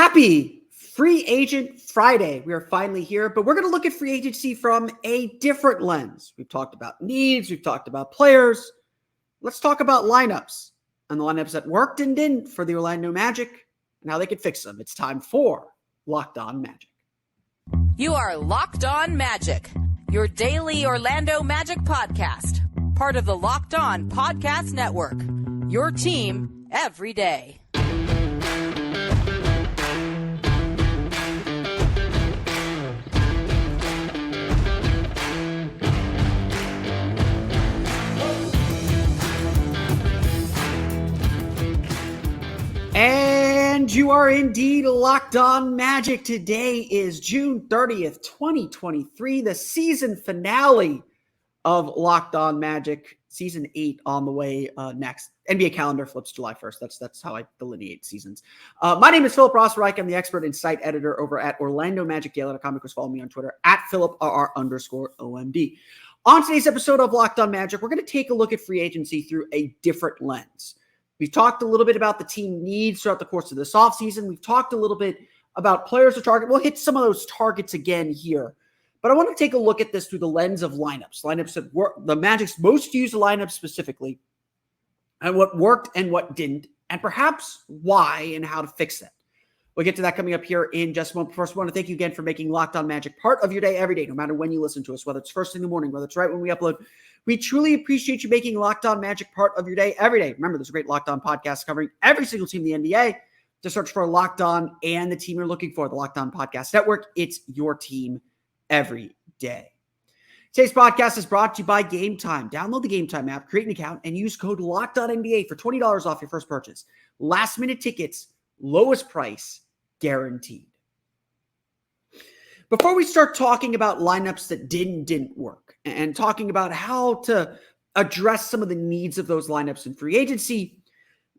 Happy Free Agent Friday. We are finally here, but we're going to look at free agency from a different lens. We've talked about needs. We've talked about players. Let's talk about lineups and the lineups that worked and didn't for the Orlando Magic and how they could fix them. It's time for Locked On Magic. You are Locked On Magic, your daily Orlando Magic podcast, part of the Locked On Podcast Network, your team every day. And you are indeed Locked On Magic. Today is June 30th, 2023, the season finale of Locked On Magic. Season 8 on the way next. NBA calendar flips July 1st. That's how I delineate seasons. My name is Philip Rossreich. I'm the expert and site editor over at OrlandoMagicDaily.com. Of course, follow me on Twitter at PhilipRR_OMD. On today's episode of Locked On Magic, we're going to take a look at free agency through a different lens. We've talked a little bit about the team needs throughout the course of this offseason. We've talked a little bit about players to target. We'll hit some of those targets again here. But I want to take a look at this through the lens of lineups that work, the Magic's most used lineups specifically, and what worked and what didn't, and perhaps why and how to fix it. We'll get to that coming up here in just a moment. First, I want to thank you again for making Locked On Magic part of your day every day, no matter when you listen to us, whether it's first in the morning, whether it's right when we upload. We truly appreciate you making Locked On Magic part of your day every day. Remember, there's a great Locked On podcast covering every single team in the NBA. Just search for Locked On and the team you're looking for, the Locked On Podcast Network. It's your team every day. Today's podcast is brought to you by Gametime. Download the Gametime app, create an account, and use code LOCKEDONNBA for $20 off your first purchase. Last-minute tickets, lowest price, guaranteed. Before we start talking about lineups that didn't work and talking about how to address some of the needs of those lineups in free agency,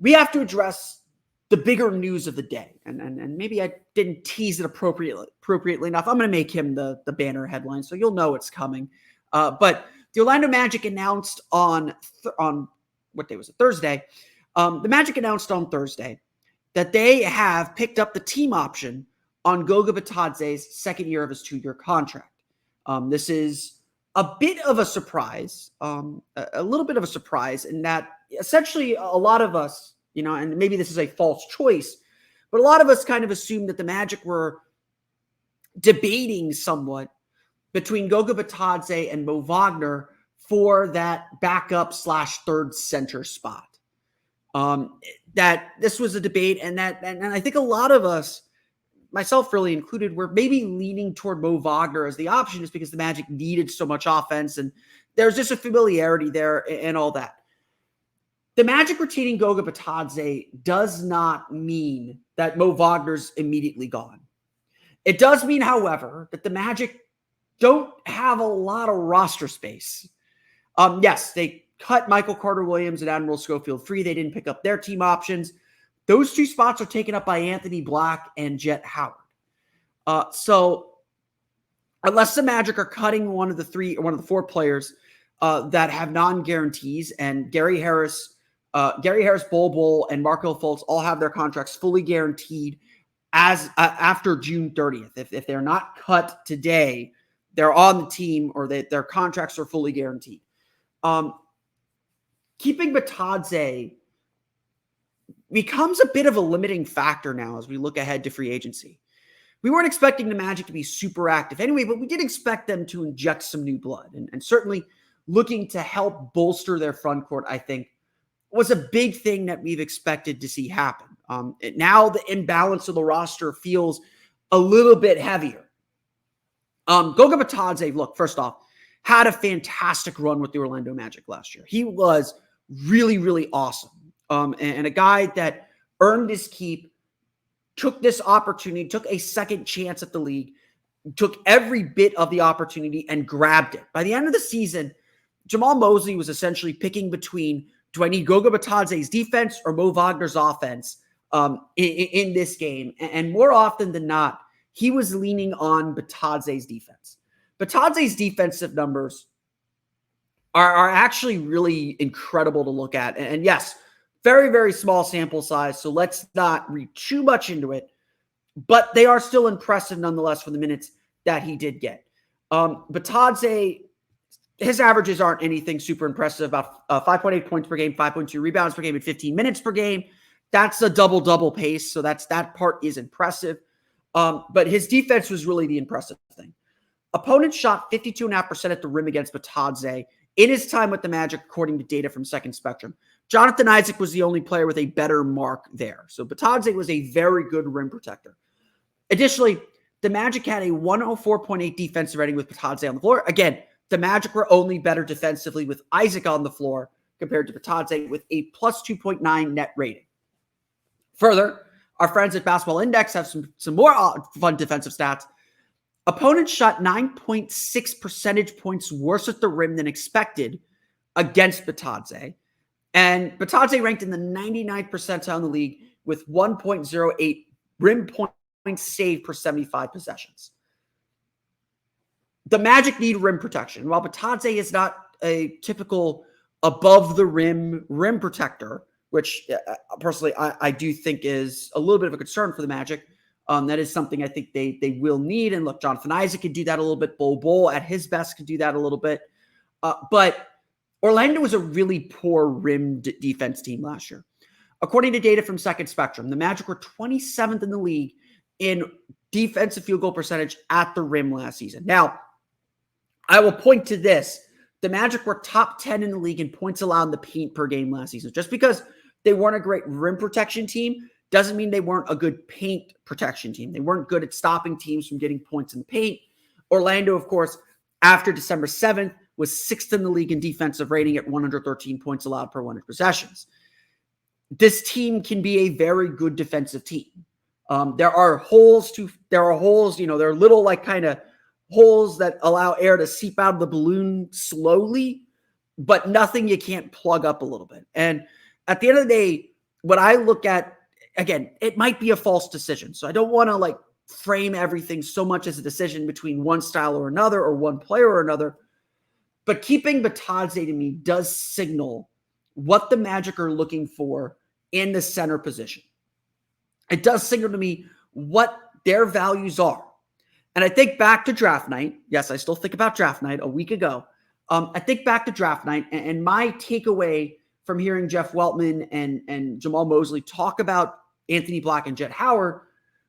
we have to address the bigger news of the day. And maybe I didn't tease it appropriately enough. I'm going to make him the banner headline, so you'll know it's coming. But the Orlando Magic announced on what day was it? Thursday. The Magic announced on Thursday that they have picked up the team option on Goga Bitadze's second year of his 2-year contract. This is a bit of a surprise, a little bit of a surprise in that essentially a lot of us, and maybe this is a false choice, but a lot of us kind of assumed that the Magic were debating somewhat between Goga Bitadze and Mo Wagner for that backup / third center spot. That this was a debate, and I think a lot of us, myself really included, were maybe leaning toward Mo Wagner as the option just because the Magic needed so much offense, and there's just a familiarity there and all that. The Magic retaining Goga Bitadze does not mean that Mo Wagner's immediately gone. It does mean, however, that the Magic don't have a lot of roster space. Yes, they cut Michael Carter-Williams and Admiral Schofield free. They didn't pick up their team options. Those two spots are taken up by Anthony Black and Jet Howard. So unless the Magic are cutting one of the 4 players that have non-guarantees, and Gary Harris, Bol Bol, and Markelle Fultz all have their contracts fully guaranteed as after June 30th. If they're not cut today, they're on the team, or their contracts are fully guaranteed. Keeping Bitadze becomes a bit of a limiting factor now as we look ahead to free agency. We weren't expecting the Magic to be super active anyway, but we did expect them to inject some new blood, and certainly looking to help bolster their front court, I think, was a big thing that we've expected to see happen. Now the imbalance of the roster feels a little bit heavier. Goga Bitadze, look, first off, had a fantastic run with the Orlando Magic last year. He was really, really awesome. And a guy that earned his keep, took this opportunity, took a second chance at the league, took every bit of the opportunity and grabbed it. By the end of the season, Jamal Mosley was essentially picking between, do I need Goga Bitadze's defense or Mo Wagner's offense in this game? And more often than not, he was leaning on Bitadze's defense. Bitadze's defensive numbers are actually really incredible to look at. And yes, very, very small sample size, so let's not read too much into it. but they are still impressive nonetheless for the minutes that he did get. Bitadze, his averages aren't anything super impressive, about 5.8 points per game, 5.2 rebounds per game, and 15 minutes per game. That's a double-double pace, so that part is impressive. But his defense was really the impressive thing. Opponents shot 52.5% at the rim against Bitadze in his time with the Magic, according to data from Second Spectrum. Jonathan Isaac was the only player with a better mark there. So Bitadze was a very good rim protector. Additionally, the Magic had a 104.8 defensive rating with Bitadze on the floor. Again, the Magic were only better defensively with Isaac on the floor compared to Bitadze with a plus 2.9 net rating. Further, our friends at Basketball Index have some more fun defensive stats. Opponents shot 9.6 percentage points worse at the rim than expected against Bitadze. And Bitadze ranked in the 99th percentile in the league with 1.08 rim points saved per 75 possessions. The Magic need rim protection. While Bitadze is not a typical above-the-rim rim protector, which personally I do think is a little bit of a concern for the Magic, that is something I think they will need. And look, Jonathan Isaac could do that a little bit. Bol at his best could do that a little bit. But Orlando was a really poor rim defense team last year. According to data from Second Spectrum, the Magic were 27th in the league in defensive field goal percentage at the rim last season. Now, I will point to this. The Magic were top 10 in the league in points allowed in the paint per game last season. Just because they weren't a great rim protection team doesn't mean they weren't a good paint protection team. They weren't good at stopping teams from getting points in the paint. Orlando, of course, after December 7th, was sixth in the league in defensive rating at 113 points allowed per 100 possessions. This team can be a very good defensive team. There are holes, there are little like kind of holes that allow air to seep out of the balloon slowly, but nothing you can't plug up a little bit. And at the end of the day, what I look at, again, it might be a false decision. So I don't want to like frame everything so much as a decision between one style or another or one player or another. But keeping Bitadze to me does signal what the Magic are looking for in the center position. It does signal to me what their values are. And I think back to draft night. Yes, I still think about draft night a week ago. I think back to draft night, and my takeaway from hearing Jeff Weltman and Jamal Mosley talk about Anthony Black and Jet Howard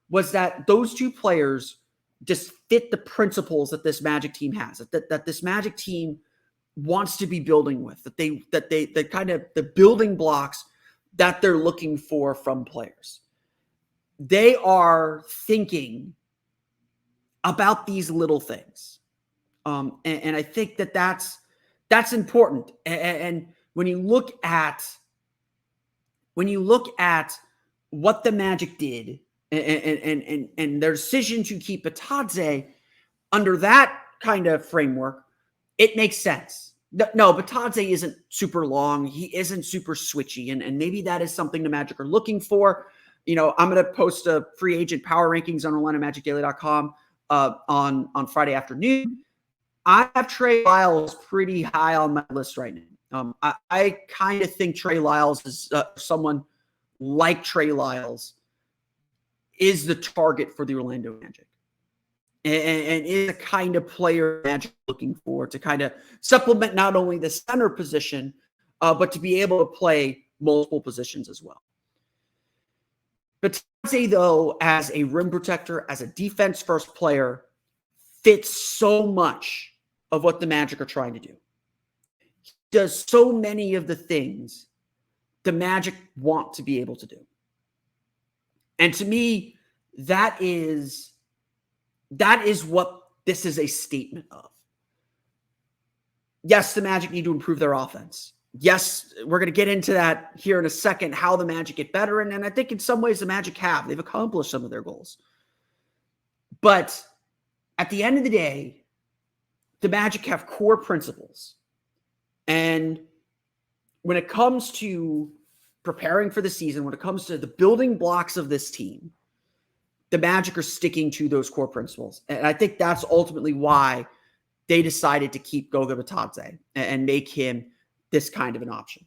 was that those two players just fit the principles that this Magic team has, that this Magic team wants to be building with, that they kind of the building blocks that they're looking for from players. They are thinking about these little things. And I think that's important. And when you look at what the Magic did and their decision to keep Bitadze under that kind of framework, it makes sense. No, Bitadze isn't super long. He isn't super switchy. And maybe that is something the Magic are looking for. You know, I'm going to post a free agent power rankings on OrlandoMagicDaily.com on Friday afternoon. I have Trey Lyles pretty high on my list right now. I kind of think Trey Lyles is someone like Trey Lyles is the target for the Orlando Magic. And is the kind of player Magic looking for to kind of supplement not only the center position, but to be able to play multiple positions as well. But Bitadze, though, as a rim protector, as a defense-first player, fits so much of what the Magic are trying to do. He does so many of the things the Magic want to be able to do. And to me, that is what this is a statement of. Yes, the Magic need to improve their offense. Yes, we're going to get into that here in a second, how the Magic get better. And I think in some ways the Magic have. They've accomplished some of their goals. But at the end of the day, the Magic have core principles. And when it comes to preparing for the season, when it comes to the building blocks of this team, the Magic are sticking to those core principles. And I think that's ultimately why they decided to keep Goga Bitadze and make him this kind of an option.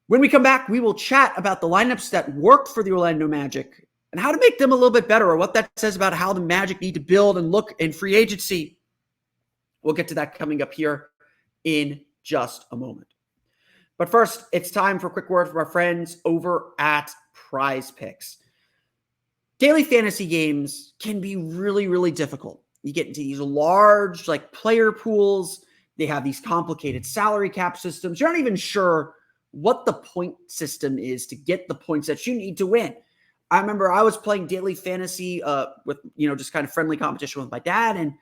When we come back, we will chat about the lineups that worked for the Orlando Magic and how to make them a little bit better, or what that says about how the Magic need to build and look in free agency. We'll get to that coming up here in just a moment. But first, it's time for a quick word from our friends over at PrizePicks. Daily fantasy games can be really, really difficult. You get into these large player pools. They have these complicated salary cap systems. You're not even sure what the point system is to get the points that you need to win. I remember I was playing daily fantasy with, just kind of friendly competition with my dad, and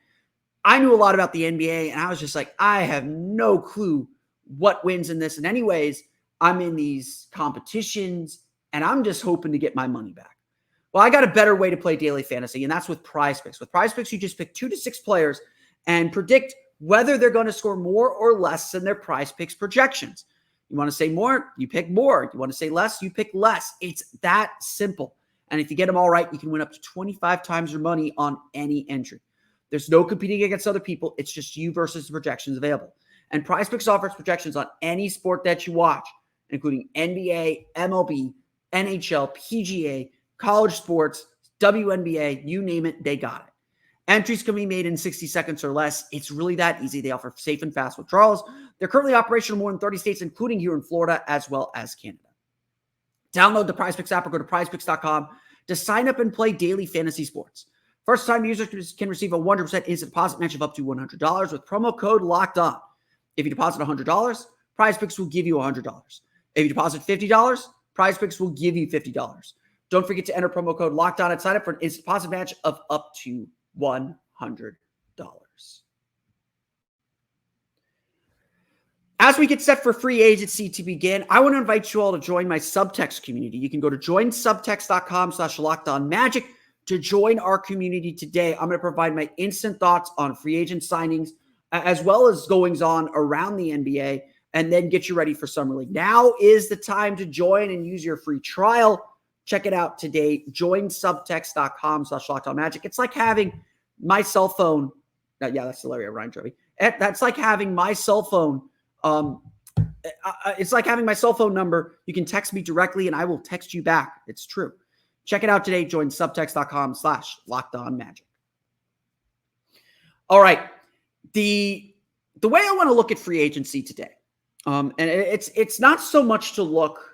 I knew a lot about the NBA, and I was just like, I have no clue what wins in this. And anyways, I'm in these competitions, and I'm just hoping to get my money back. Well, I got a better way to play daily fantasy, and that's with PrizePicks. With PrizePicks, you just pick 2 to 6 players and predict whether they're going to score more or less than their PrizePicks projections. You want to say more, you pick more. You want to say less, you pick less. It's that simple. And if you get them all right, you can win up to 25 times your money on any entry. There's no competing against other people. It's just you versus the projections available. And PrizePicks offers projections on any sport that you watch, including NBA, MLB, NHL, PGA, college sports, WNBA, you name it, they got it. Entries can be made in 60 seconds or less. It's really that easy. They offer safe and fast withdrawals. They're currently operational in more than 30 states, including here in Florida, as well as Canada. Download the PrizePicks app or go to prizepicks.com to sign up and play daily fantasy sports. First-time users can receive a 100% instant deposit match of up to $100 with promo code LOCKEDON. If you deposit $100, PrizePicks will give you $100. If you deposit $50, PrizePicks will give you $50. Don't forget to enter promo code LOCKEDON and sign up for an instant deposit match of up to $100. As we get set for free agency to begin, I want to invite you all to join my Subtext community. You can go to joinsubtext.com/LockedOnMagic to join our community today. I'm going to provide my instant thoughts on free agent signings, as well as goings on around the NBA, and then get you ready for Summer League. Now is the time to join and use your free trial. Check it out today. Join subtext.com/LockedOnMagic. It's like having my cell phone. Yeah, that's the Larry Ryan Trevi. That's like having my cell phone. It's like having my cell phone number. You can text me directly and I will text you back. It's true. Check it out today. Join subtext.com/LockedOnMagic. All right. The way I want to look at free agency today, and it's not so much to look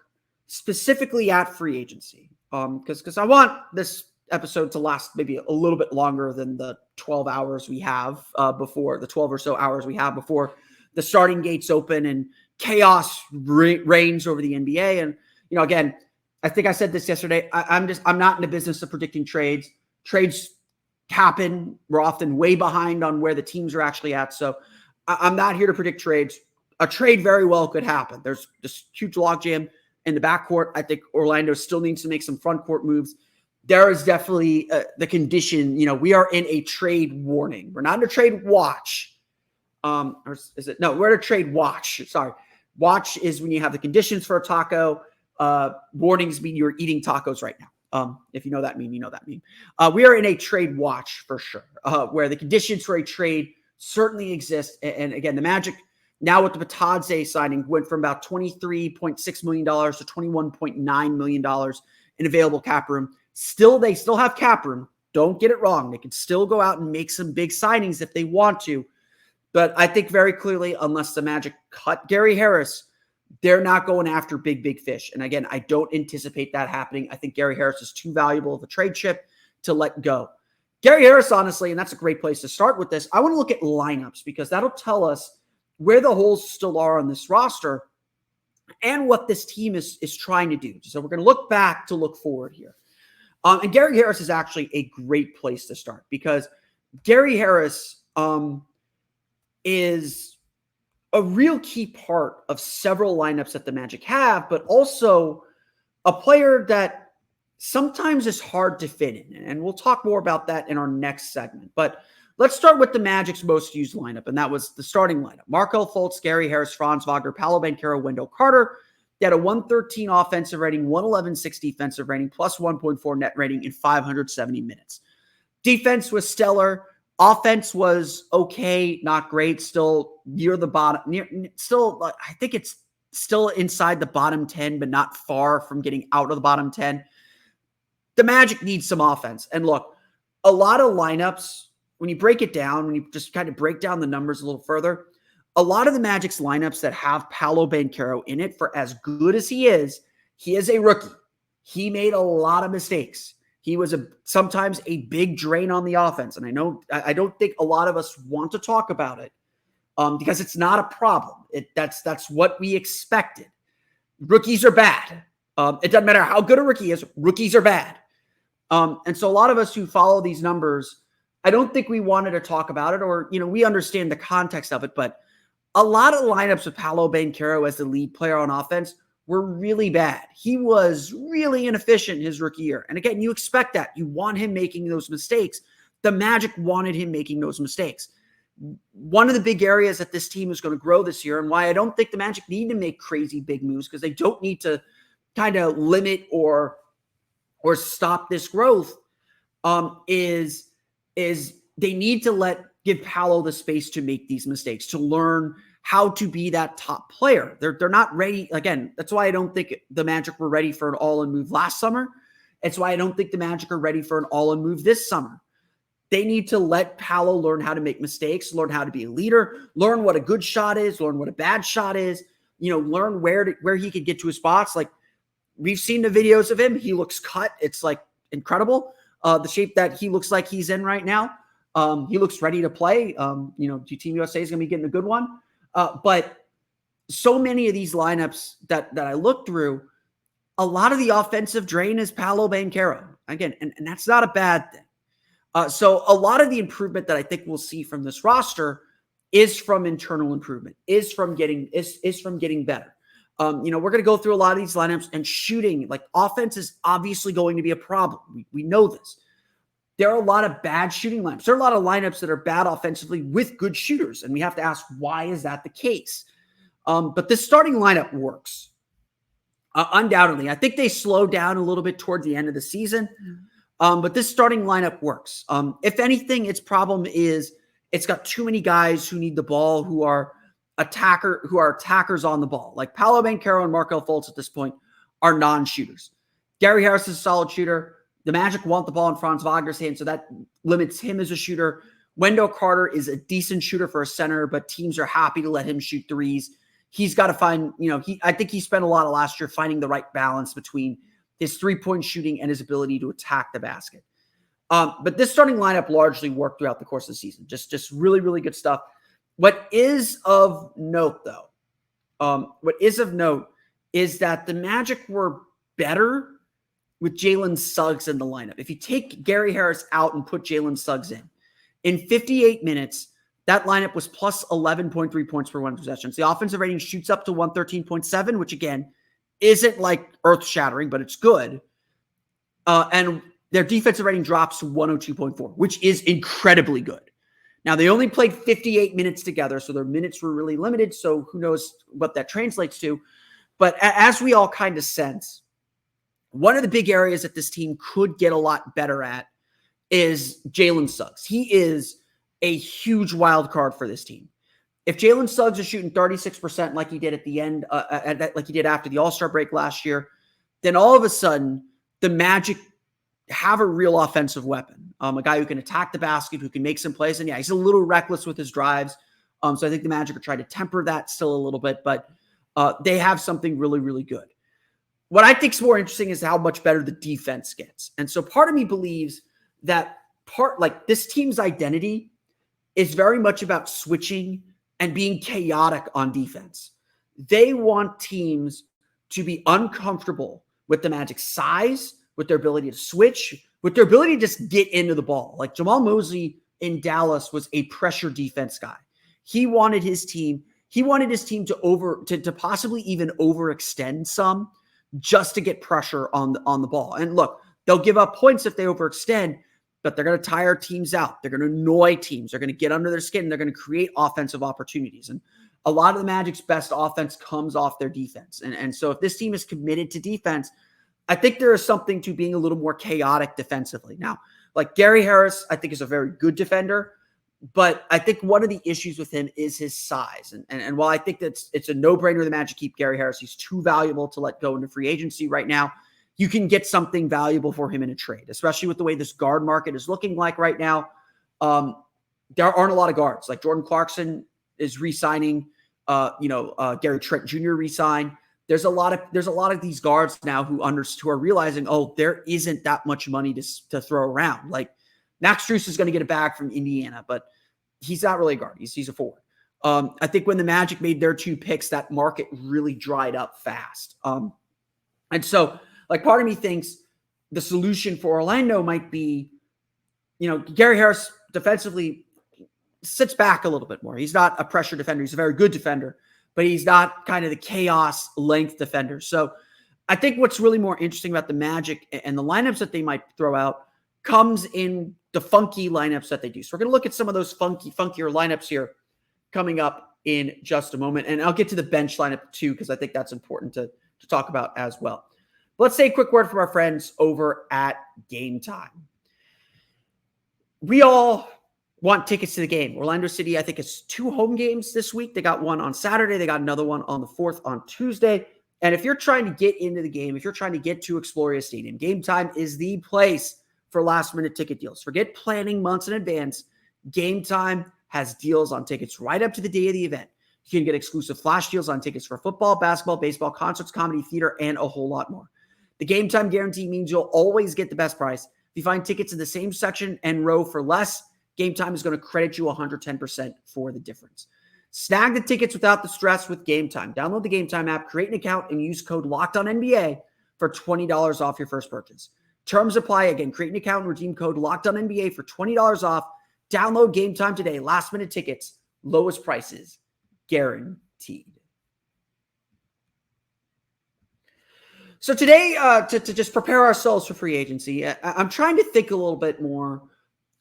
specifically at free agency, because I want this episode to last maybe a little bit longer than the 12 hours we have before the 12 or so hours we have before the starting gates open and chaos reigns over the NBA. And, again, I think I said this yesterday. I'm not in the business of predicting trades. Trades happen. We're often way behind on where the teams are actually at. So I'm not here to predict trades. A trade very well could happen. There's this huge logjam in the backcourt. I think Orlando still needs to make some front court moves. There is definitely the condition. We are in a trade warning. We're not in a trade watch. Or is it? No, we're in a trade watch. Sorry. Watch is when you have the conditions for a taco. Warnings mean you're eating tacos right now. If you know that meme, you know that meme. We are in a trade watch for sure, where the conditions for a trade certainly exist. And again, the Magic, now with the Bitadze signing, went from about $23.6 million to $21.9 million in available cap room. They still have cap room. Don't get it wrong. They can still go out and make some big signings if they want to. But I think very clearly, unless the Magic cut Gary Harris, they're not going after big fish. And again, I don't anticipate that happening. I think Gary Harris is too valuable of a trade chip to let go. Gary Harris, honestly, and that's a great place to start with this, I want to look at lineups because that'll tell us where the holes still are on this roster and what this team is trying to do. So we're going to look back to look forward here. And Gary Harris is actually a great place to start because Gary Harris is a real key part of several lineups that the Magic have, but also a player that sometimes is hard to fit in. And we'll talk more about that in our next segment. But let's start with the Magic's most used lineup, and that was the starting lineup. Markelle Fultz, Gary Harris, Franz Wagner, Paolo Banchero, Wendell Carter. They had a 113 offensive rating, 111.6 defensive rating, plus 1.4 net rating in 570 minutes. Defense was stellar. Offense was okay, not great. Still near the bottom. I think it's still inside the bottom 10, but not far from getting out of the bottom 10. the Magic need some offense. And look, a lot of lineups, when you break it down, when you just kind of break down the numbers a little further, a lot of the Magic's lineups that have Paolo Banchero in it, for as good as he is a rookie. He made a lot of mistakes. He was sometimes a big drain on the offense. And I don't think a lot of us want to talk about it because it's not a problem. That's what we expected. Rookies are bad. It doesn't matter how good a rookie is. Rookies are bad. And so a lot of us who follow these numbers, I don't think we wanted to talk about it, or, we understand the context of it, but a lot of lineups with Paolo Banchero as the lead player on offense were really bad. He was really inefficient in his rookie year. And again, you expect that. You want him making those mistakes. The Magic wanted him making those mistakes. One of the big areas that this team is going to grow this year, and why I don't think the Magic need to make crazy big moves, because they don't need to kind of limit or stop this growth, is they need to give Paolo the space to make these mistakes, to learn how to be that top player. They're not ready. Again, that's why I don't think the Magic were ready for an all-in move last summer. It's why I don't think the Magic are ready for an all-in move this summer. They need to let Paolo learn how to make mistakes, learn how to be a leader, learn what a good shot is, learn what a bad shot is, learn where he could get to his spots. Like, we've seen the videos of him. He looks cut. It's like incredible. The shape that he looks like he's in right now. He looks ready to play. Team USA is going to be getting a good one. But so many of these lineups that I looked through, a lot of the offensive drain is Paolo Banchero. Again, and that's not a bad thing. So a lot of the improvement that I think we'll see from this roster is from internal improvement, is from getting better. We're going to go through a lot of these lineups, and shooting, like, offense is obviously going to be a problem. We know this. There are a lot of bad shooting lineups. There are a lot of lineups that are bad offensively with good shooters, and we have to ask, why is that the case? But this starting lineup works. Undoubtedly. I think they slowed down a little bit toward the end of the season, but this starting lineup works. If anything, its problem is it's got too many guys who need the ball, who are attackers on the ball. Like Paolo Banchero and Markelle Fultz at this point are non-shooters. Gary Harris is a solid shooter. The Magic want the ball in Franz Wagner's hand, so that limits him as a shooter. Wendell Carter is a decent shooter for a center, but teams are happy to let him shoot threes. He's got to find, I think he spent a lot of last year finding the right balance between his three-point shooting and his ability to attack the basket. But this starting lineup largely worked throughout the course of the season. Just really, really good stuff. What is of note, though, is that the Magic were better with Jalen Suggs in the lineup. If you take Gary Harris out and put Jalen Suggs in 58 minutes, that lineup was plus 11.3 points per one possession. So the offensive rating shoots up to 113.7, which, again, isn't like earth-shattering, but it's good. And their defensive rating drops to 102.4, which is incredibly good. Now, they only played 58 minutes together, so their minutes were really limited, so who knows what that translates to. But as we all kind of sense, one of the big areas that this team could get a lot better at is Jalen Suggs. He is a huge wild card for this team. If Jalen Suggs is shooting 36% like he did at the end, like he did after the All-Star break last year, then all of a sudden the Magic have a real offensive weapon, a guy who can attack the basket, who can make some plays. And yeah, he's a little reckless with his drives. So I think the Magic are trying to temper that still a little bit, but they have something really, really good. What I think is more interesting is how much better the defense gets. And so part of me believes that this team's identity is very much about switching and being chaotic on defense. They want teams to be uncomfortable with the Magic's size, with their ability to switch, with their ability to just get into the ball. Like Jamal Mosley in Dallas was a pressure defense guy. He wanted his team to possibly even overextend some just to get pressure on the ball. And look, they'll give up points if they overextend, but they're going to tire teams out. They're going to annoy teams. They're going to get under their skin. They're going to create offensive opportunities. And a lot of the Magic's best offense comes off their defense. And so if this team is committed to defense, I think there is something to being a little more chaotic defensively. Now, like Gary Harris, I think is a very good defender, but I think one of the issues with him is his size. And while I think that it's a no-brainer the Magic keep Gary Harris, he's too valuable to let go into free agency right now. you can get something valuable for him in a trade, especially with the way this guard market is looking like right now. There aren't a lot of guards. Like Jordan Clarkson is re-signing. Gary Trent Jr. re-signed. There's a lot of these guards now who are realizing, oh, there isn't that much money to throw around. Like Max Strus is going to get it back from Indiana, but he's not really a guard. He's a forward. I think when the Magic made their 2 picks, that market really dried up fast. And so, like, part of me thinks the solution for Orlando might be, Gary Harris defensively sits back a little bit more. He's not a pressure defender. He's a very good defender, but he's not kind of the chaos length defender. So I think what's really more interesting about the Magic and the lineups that they might throw out comes in the funky lineups that they do. So we're going to look at some of those funkier lineups here coming up in just a moment. And I'll get to the bench lineup too, because I think that's important to talk about as well. But let's say a quick word from our friends over at Gametime. We all want tickets to the game. Orlando City, I think, has 2 home games this week. They got one on Saturday. They got another one on the 4th on Tuesday. And if you're trying to get into the game, if you're trying to get to Exploria Stadium, Gametime is the place for last-minute ticket deals. Forget planning months in advance. Gametime has deals on tickets right up to the day of the event. You can get exclusive flash deals on tickets for football, basketball, baseball, concerts, comedy, theater, and a whole lot more. The Gametime guarantee means you'll always get the best price. If you find tickets in the same section and row for less, Gametime is going to credit you 110% for the difference. Snag the tickets without the stress with Gametime. Download the Gametime app, create an account, and use code LOCKEDONNBA for $20 off your first purchase. Terms apply. Again, create an account and redeem code LOCKEDONNBA for $20 off. Download Gametime today. Last minute tickets, lowest prices, guaranteed. So today, to just prepare ourselves for free agency, I'm trying to think a little bit more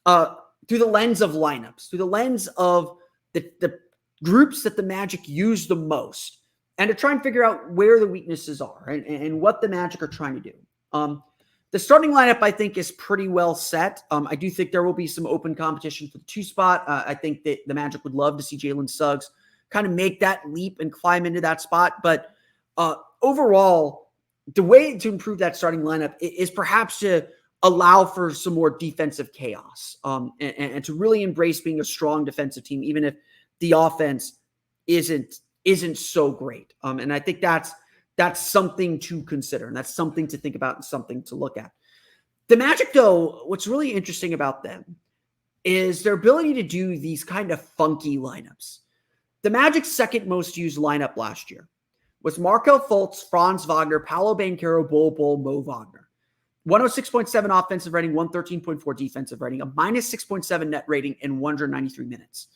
through the lens of lineups, through the lens of the groups that the Magic use the most, and to try and figure out where the weaknesses are and what the Magic are trying to do. The starting lineup, I think, is pretty well set. I do think there will be some open competition for the 2 spot. I think that the Magic would love to see Jalen Suggs kind of make that leap and climb into that spot. But overall, the way to improve that starting lineup is perhaps to allow for some more defensive chaos and to really embrace being a strong defensive team, even if the offense isn't so great. And I think that's something to consider, and that's something to think about and something to look at. The Magic, though, what's really interesting about them is their ability to do these kind of funky lineups. The Magic's second most used lineup last year was Markelle Fultz, Franz Wagner, Paolo Banchero, Bol, Mo Wagner. 106.7 offensive rating, 113.4 defensive rating, a minus 6.7 net rating in 193 minutes.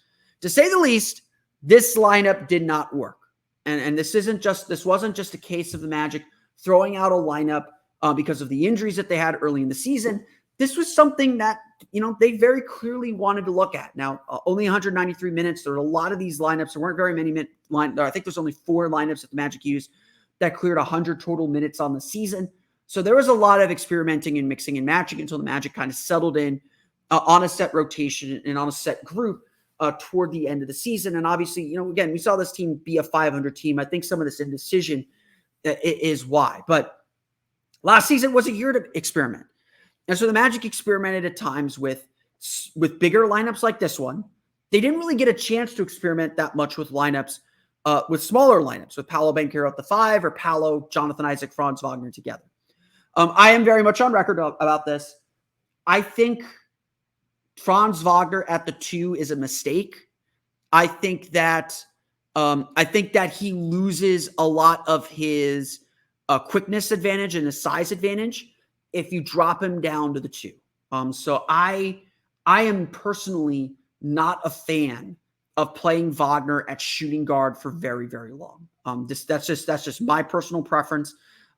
To say the least, this lineup did not work. And this wasn't just a case of the Magic throwing out a lineup because of the injuries that they had early in the season. This was something that, they very clearly wanted to look at. Now, only 193 minutes. There were a lot of these lineups. There weren't very many I think there's only 4 lineups that the Magic used that cleared 100 total minutes on the season. So there was a lot of experimenting and mixing and matching until the Magic kind of settled in on a set rotation and on a set group toward the end of the season. And obviously, again, we saw this team be a 500 team. I think some of this indecision is why. But last season was a year to experiment. And so the Magic experimented at times with bigger lineups like this one. They didn't really get a chance to experiment that much with lineups, with smaller lineups, with Paolo Banchero at the 5 or Paolo, Jonathan Isaac, Franz Wagner together. I am very much on record about this. I think Franz Wagner at the 2 is a mistake. I think that he loses a lot of his quickness advantage and his size advantage if you drop him down to the 2. So I am personally not a fan of playing Wagner at shooting guard for very, very long. That's just my personal preference.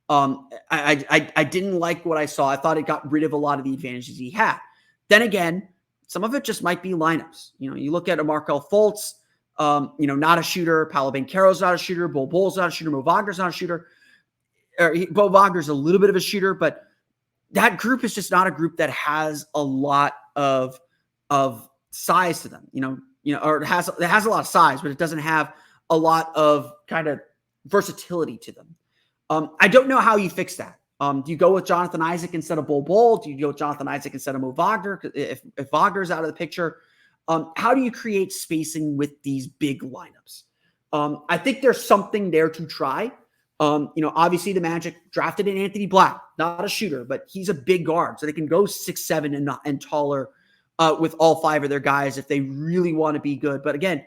I didn't like what I saw. I thought it got rid of a lot of the advantages he had. Then again, some of it just might be lineups. You look at a Markelle Fultz, not a shooter. Paolo Banchero's not a shooter. Bol's not a shooter. Mo Wagner's not a shooter. Mo Wagner's a little bit of a shooter, but that group is just not a group that has a lot of size to them. Or it has a lot of size, but it doesn't have a lot of kind of versatility to them. I don't know how you fix that. Do you go with Jonathan Isaac instead of Bol? Do you go with Jonathan Isaac instead of Mo Wagner? If Wagner's out of the picture, how do you create spacing with these big lineups? I think there's something there to try. Obviously the Magic drafted in Anthony Black, not a shooter, but he's a big guard, so they can go 6'7" and taller with all 5 of their guys if they really want to be good. But again,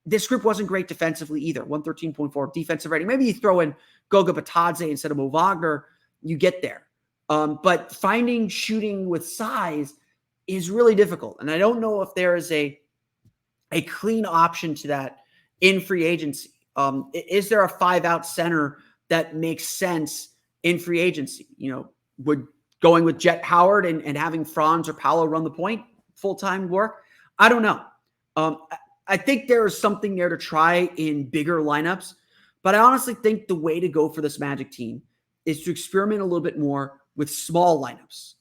this group wasn't great defensively either. 113.4 defensive rating. Maybe you throw in Goga Bitadze instead of Mo Wagner, you get there. But finding shooting with size is really difficult. And I don't know if there is a clean option to that in free agency. Is there a 5-out center that makes sense in free agency? Would going with Jet Howard and having Franz or Paolo run the point full-time work? I don't know. I think there is something there to try in bigger lineups, but I honestly think the way to go for this Magic team is to experiment a little bit more with small lineups,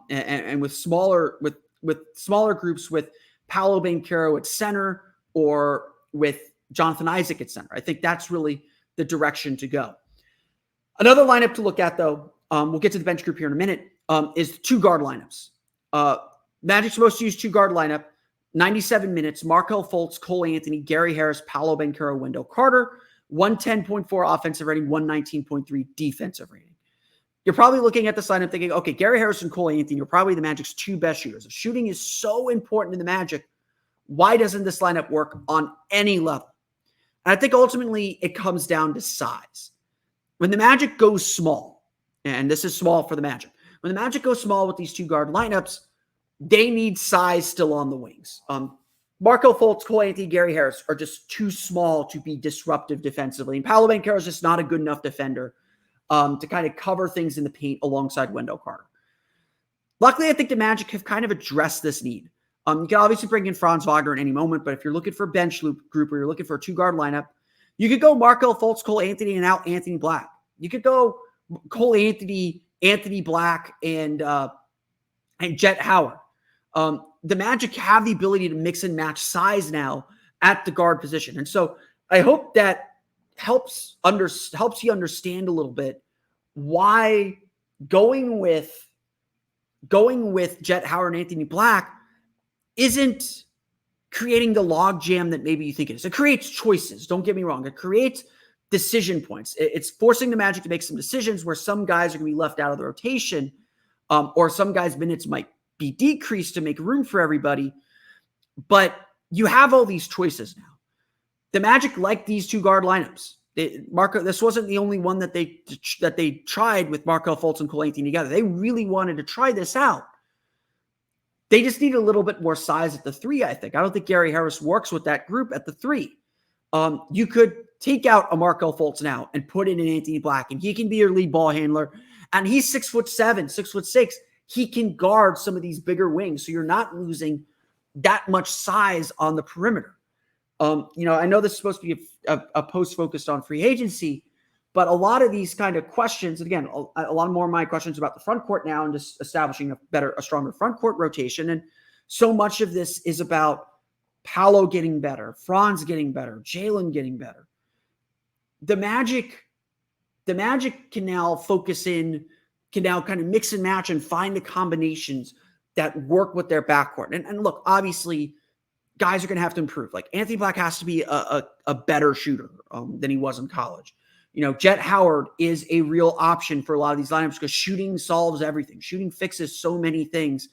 and with smaller groups with Paolo Banchero at center or with Jonathan Isaac at center. I think that's really the direction to go. Another lineup to look at, though, we'll get to the bench group here in a minute, is the 2-guard lineups. Magic's supposed to use 2-guard lineup, 97 minutes, Markelle Fultz, Cole Anthony, Gary Harris, Paolo Banchero, Wendell Carter, 110.4 offensive rating, 119.3 defensive rating. You're probably looking at this lineup thinking, okay, Gary Harris and Cole Anthony are probably the Magic's 2 best shooters. If shooting is so important in the Magic, why doesn't this lineup work on any level? And I think ultimately it comes down to size. When the Magic goes small, and this is small for the Magic, when the Magic goes small with these 2-guard lineups, they need size still on the wings. Markelle Fultz, Cole Anthony, Gary Harris are just too small to be disruptive defensively. And Paolo Banchero is just not a good enough defender to kind of cover things in the paint alongside Wendell Carter. Luckily, I think the Magic have kind of addressed this need. You can obviously bring in Franz Wagner at any moment, but if you're looking for a bench loop group or you're looking for a 2-guard lineup, you could go Markelle Fultz, Cole Anthony, and out Anthony Black. You could go Cole Anthony, Anthony Black, and Jet Howard. The Magic have the ability to mix and match size now at the guard position. And so I hope that helps you understand a little bit why going with Jet Howard and Anthony Black isn't creating the log jam that maybe you think it is. It creates choices. Don't get me wrong. It creates decision points. It's forcing the Magic to make some decisions where some guys are going to be left out of the rotation, or some guys' minutes might be decreased to make room for everybody. But you have all these choices now. The Magic like these 2-guard lineups. This wasn't the only one that they tried with Markelle Fultz and Cole Anthony together. They really wanted to try this out. They just need a little bit more size at the 3, I think. I don't think Gary Harris works with that group at the 3. You could take out a Markelle Fultz now and put in an Anthony Black, and he can be your lead ball handler. And he's 6'7", 6'6". He can guard some of these bigger wings, so you're not losing that much size on the perimeter. I know this is supposed to be a post focused on free agency, but a lot of these kind of questions, and again, a lot more of my questions about the front court now and just establishing a stronger front court rotation. And so much of this is about Paolo getting better, Franz getting better, Jalen getting better. The Magic can now can now kind of mix and match and find the combinations that work with their backcourt. And look, obviously, guys are going to have to improve. Like Anthony Black has to be a better shooter than he was in college. Jet Howard is a real option for a lot of these lineups because shooting solves everything. Shooting fixes so many things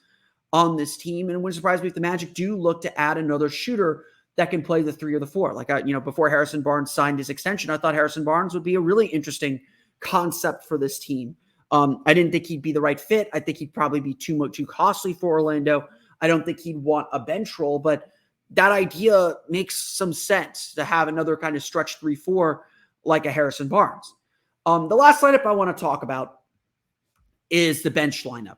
on this team. And it wouldn't surprise me if the Magic do look to add another shooter that can play the 3 or the 4. Like, before Harrison Barnes signed his extension, I thought Harrison Barnes would be a really interesting concept for this team. I didn't think he'd be the right fit. I think he'd probably be too costly for Orlando. I don't think he'd want a bench role, but that idea makes some sense to have another kind of stretch 3-4 like a Harrison Barnes. The last lineup I want to talk about is the bench lineup.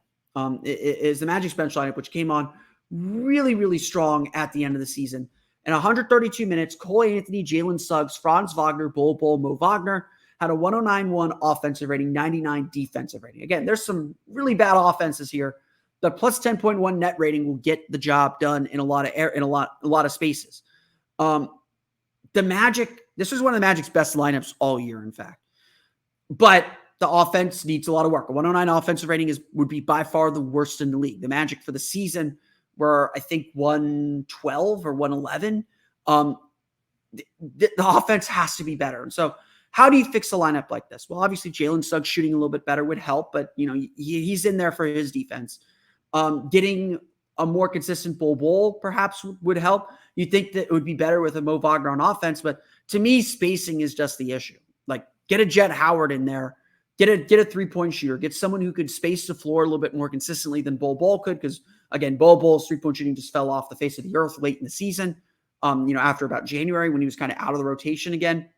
Is the Magic's bench lineup, which came on really, really strong at the end of the season. In 132 minutes, Cole Anthony, Jalen Suggs, Franz Wagner, Bol, Mo Wagner had a 109.1 offensive rating, 99 defensive rating. Again, there's some really bad offenses here. The plus 10.1 net rating will get the job done in a lot of spaces. The Magic, this was one of the Magic's best lineups all year, in fact. But the offense needs a lot of work. A 109 offensive rating would be by far the worst in the league. The Magic for the season were, I think, 112 or 111. The offense has to be better. And so how do you fix a lineup like this? Well, obviously Jalen Suggs shooting a little bit better would help, but he's in there for his defense. Getting a more consistent Bol perhaps would help. You think that it would be better with a Mo Wagner on offense, but to me, spacing is just the issue. Like, get a Jet Howard in there, get a 3-point shooter, get someone who could space the floor a little bit more consistently than Bol could, because again, Bol's 3-point shooting just fell off the face of the earth late in the season. After about January when he was kind of out of the rotation again.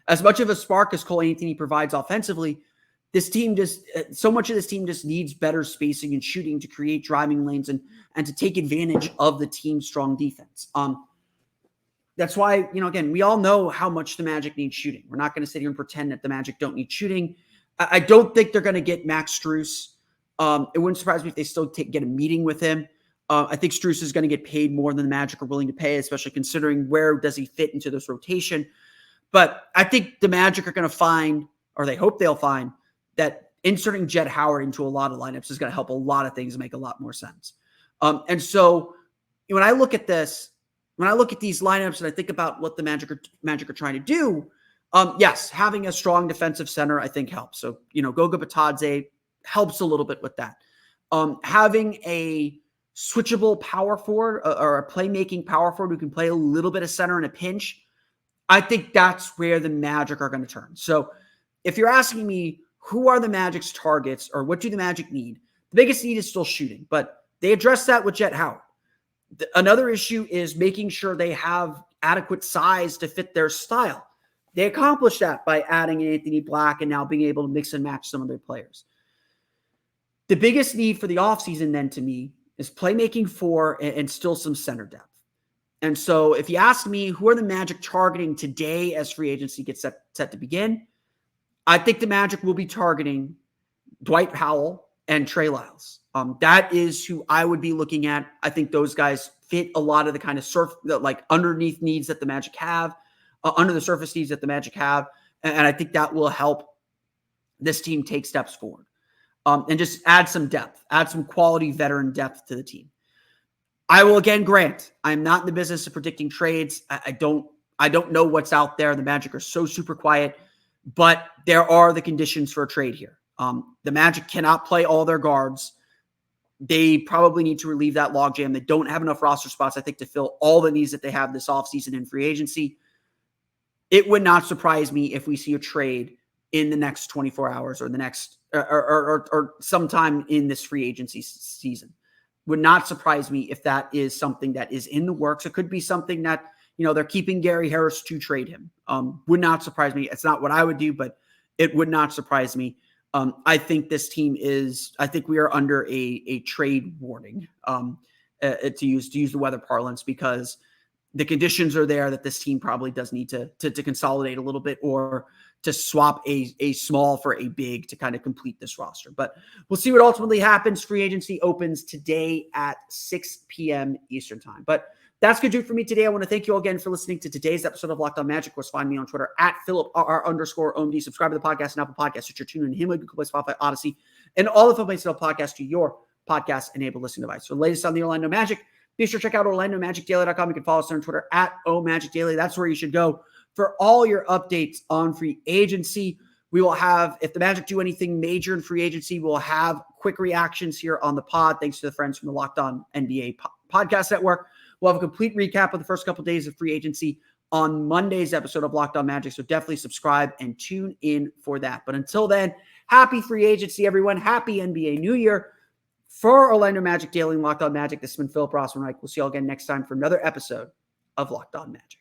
As much of a spark as Cole Anthony provides offensively, so much of this team just needs better spacing and shooting to create driving lanes and to take advantage of the team's strong defense. That's why, again, we all know how much the Magic need shooting. We're not going to sit here and pretend that the Magic don't need shooting. I don't think they're going to get Max Strus. It wouldn't surprise me if they still get a meeting with him. I think Strus is going to get paid more than the Magic are willing to pay, especially considering where does he fit into this rotation. But I think the Magic are going to find, or they hope they'll find, that inserting Jet Howard into a lot of lineups is going to help a lot of things and make a lot more sense. And so when I look at this, when I look at these lineups and I think about what the Magic are trying to do, yes, having a strong defensive center I think helps. So, Goga Bitadze helps a little bit with that. Having a switchable power forward or a playmaking power forward who can play a little bit of center in a pinch, I think that's where the Magic are going to turn. So if you're asking me who are the Magic's targets or what do the Magic need, the biggest need is still shooting, but they address that with Jet Howard. Another issue is making sure they have adequate size to fit their style. They accomplished that by adding Anthony Black and now being able to mix and match some of their players. The biggest need for the offseason then to me is playmaking 4 and still some center depth. And so if you ask me, who are the Magic targeting today as free agency gets set to begin? I think the Magic will be targeting Dwight Powell and Trey Lyles. That is who I would be looking at. I think those guys fit a lot of the kind of underneath needs that the Magic have, under the surface needs that the Magic have. And I think that will help this team take steps forward. And just add some depth, add some quality veteran depth to the team. I will again grant, I'm not in the business of predicting trades. I don't know what's out there. The Magic are so super quiet, but there are the conditions for a trade here. The Magic cannot play all their guards. They probably need to relieve that logjam. They don't have enough roster spots, I think, to fill all the needs that they have this offseason in free agency. It would not surprise me if we see a trade in the next 24 hours or the next or sometime in this free agency season. Would not surprise me if that is something that is in the works. It could be something that, they're keeping Gary Harris to trade him. Would not surprise me. It's not what I would do, but it would not surprise me. I think this team I think we are under a trade warning, to use the weather parlance, because the conditions are there that this team probably does need to consolidate a little bit or to swap a small for a big to kind of complete this roster. But we'll see what ultimately happens. Free agency opens today at 6 p.m. Eastern time. But that's going to do it for me today. I want to thank you all again for listening to today's episode of Locked On Magic. Of course, find me on Twitter at @PhilipRR_OMD. Subscribe to the podcast on Apple Podcasts, Stitcher, TuneIn, Himalaya, Google Play, Spotify, Odyssey, and all the places to podcast to your podcast-enabled listening device. For the latest on the Orlando Magic, be sure to check out OrlandoMagicDaily.com. You can follow us on Twitter at OMagicDaily. That's where you should go for all your updates on free agency. We will have, if the Magic do anything major in free agency, we'll have quick reactions here on the pod. Thanks to the friends from the Locked On NBA podcast network. We'll have a complete recap of the first couple of days of free agency on Monday's episode of Locked On Magic. So definitely subscribe and tune in for that. But until then, happy free agency, everyone. Happy NBA New Year. For Orlando Magic Daily and Locked On Magic, this has been Philip Rossman-Reich. We'll see you all again next time for another episode of Locked On Magic.